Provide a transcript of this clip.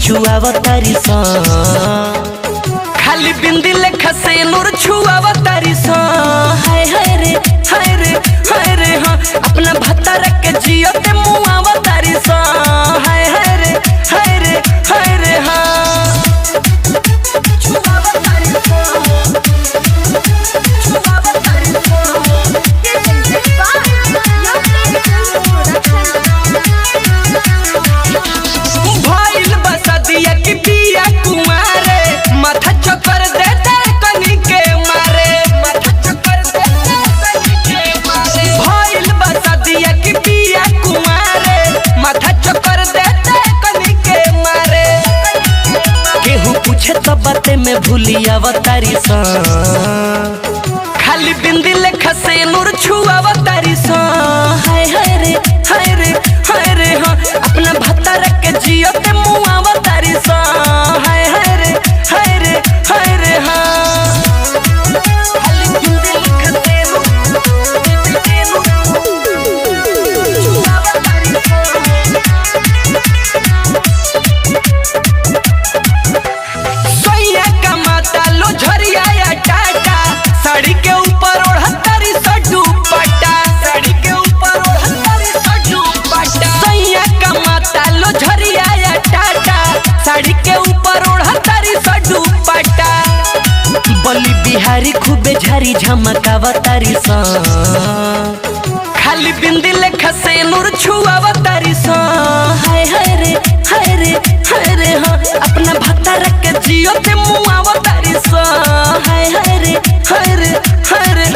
छुआवतारी सा खाली बिंदी लेखा से नूर छुआवतारी सा हाय हाय रे हाय रे हाय रे हाँ अपना भत्तर के जियो ते मुआवतारी सा हाय हाय रे हाय रे हाय रे हाँ छुआवतारी सा छुआवतारी सा भाईल बसदिया की पिया कुमारे माथा चक्कर देते कनी के मारे माथा चक्कर देते कनी के मारे भाईल बसदिया की पिया कुमारे माथा चक्कर देते कनी के मारे केहू पूछे तो बाते में भूलिया अवतारी सा खाली बिंदी लेखा से नूर छुआवतारी सा हाय हाय रे हाय रे हाय रे हाँ अपना भत्तर के जियो ते मुआवतारी सा हाय हाय रे हाय रे हाय रे हाँ खाली बिंदी लेखा से छुआवतारी सा सोया का माता लो झरिया या टाटा साड़ी के ऊपर ओढ़तारी सा दुपट्टा साड़ी के ऊपर ओढ़तारी सा दुपट्टा सोया का माता लो झरिया या टाटा साड़ी के ऊपर ओढ़तारी सा दुपट्टा बली बिहारी खूबे झरी झमकावतारी सा खाली बिंदी लेखा से नूर छुआवतारी सा हाय हाय रे हाय रे हाय रे हाँ अपना भत्तर के जियो ते मुआवतारी सा हाय हाय रे हाय रे हाय रे